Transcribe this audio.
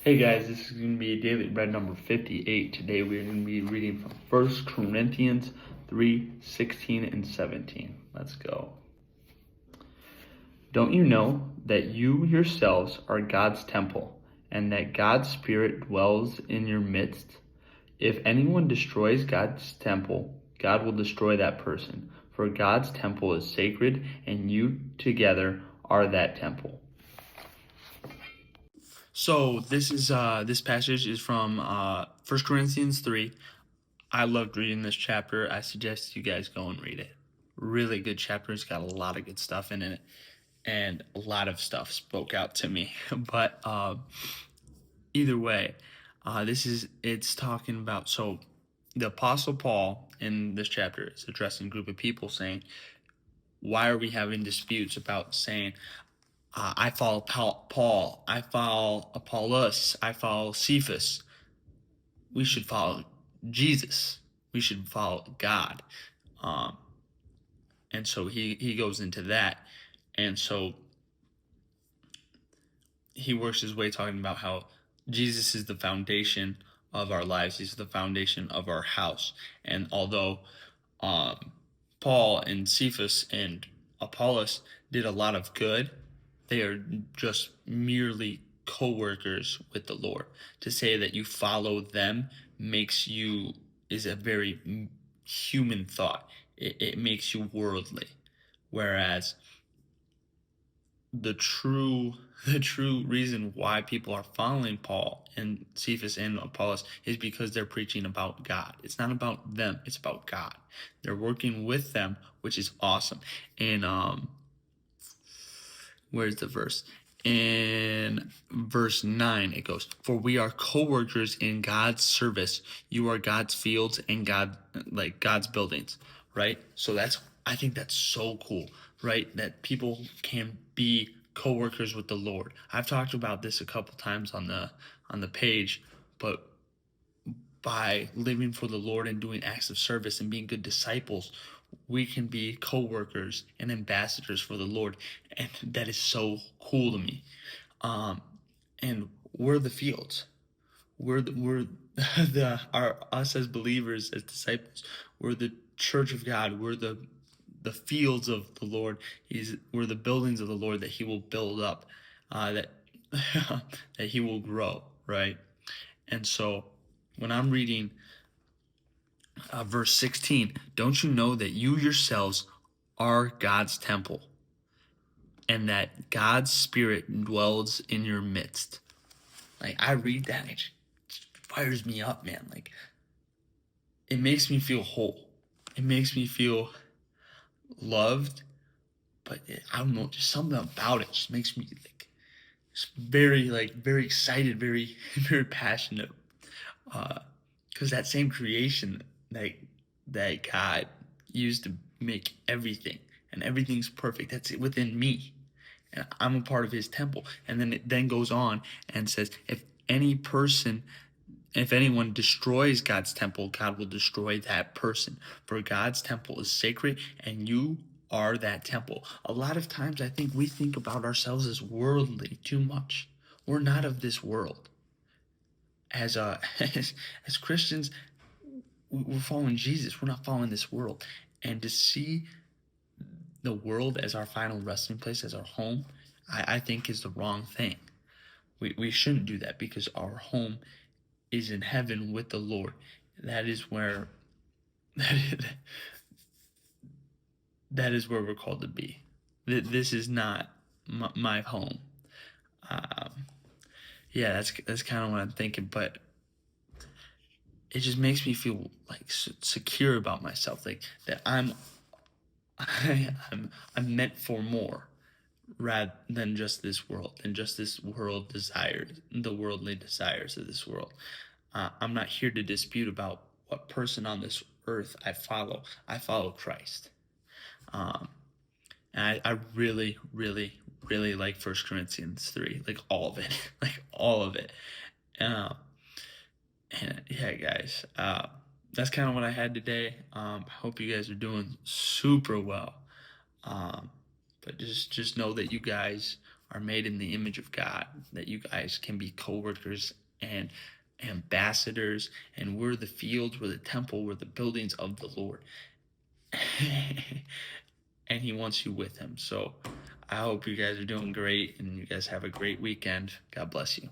Hey guys, this is going to be Daily Bread number 58. Today we're going to be reading from 1 Corinthians 3:16 and 17. Let's go. Don't you know that you yourselves are God's temple, and that God's Spirit dwells in your midst? If anyone destroys God's temple, God will destroy that person, for God's temple is sacred, and you together are that temple. So this passage is from 1 Corinthians 3. I loved reading this chapter. I suggest you guys go and read it. Really good chapter. It's got a lot of good stuff in it, and a lot of stuff spoke out to me. But either way, it's talking about, so the Apostle Paul in this chapter is addressing a group of people saying, why are we having disputes about saying, I follow Paul, I follow Apollos, I follow Cephas? We should follow Jesus. We should follow God. Um, and so he goes into that. And so he works his way talking about how Jesus is the foundation of our lives. He's the foundation of our house. And although Paul and Cephas and Apollos did a lot of good, they are just merely co-workers with the Lord. To say that you follow them is a very human thought. It makes you worldly. Whereas the true reason why people are following Paul and Cephas and Apollos is because they're preaching about God. It's not about them, it's about God. They're working with them, which is awesome. And where's the verse? In verse 9 it goes, for we are co-workers in God's service. You are God's fields and God's buildings, right? So I think that's so cool, right? That people can be co-workers with the Lord. I've talked about this a couple times on the page, but by living for the Lord and doing acts of service and being good disciples, we can be co-workers and ambassadors for the Lord, and that is so cool to me. And we're the fields. We're us as believers, as disciples. We're the church of God. We're the fields of the Lord. We're the buildings of the Lord that He will build up, that that He will grow, right? And so when I'm reading verse 16, don't you know that you yourselves are God's temple, and that God's Spirit dwells in your midst? Like, I read that, it fires me up, man. Like, it makes me feel whole. It makes me feel loved, but I don't know, just something about it just makes me very excited, very very passionate. Because that same creation that God used to make everything, and everything's perfect. That's it within me, and I'm a part of His temple. And then it then goes on and says, if anyone destroys God's temple, God will destroy that person. For God's temple is sacred, and you are that temple. A lot of times I think we think about ourselves as worldly too much. We're not of this world. As as Christians, we're following Jesus. We're not following this world. And to see the world as our final resting place, as our home, I think is the wrong thing. We shouldn't do that, because our home is in heaven with the Lord. That is where that is where we're called to be. This is not my home. Yeah, that's kind of what I'm thinking, but it just makes me feel like secure about myself, like that I'm meant for more, rather than just this world, the worldly desires of this world. I'm not here to dispute about what person on this earth I follow. I follow Christ. And I really, really, really like 1 Corinthians 3, like all of it, like all of it. And yeah, guys, that's kind of what I had today. I hope you guys are doing super well. But just know that you guys are made in the image of God, that you guys can be co-workers and ambassadors, and we're the fields, we're the temple, we're the buildings of the Lord. And he wants you with him. So I hope you guys are doing great and you guys have a great weekend. God bless you.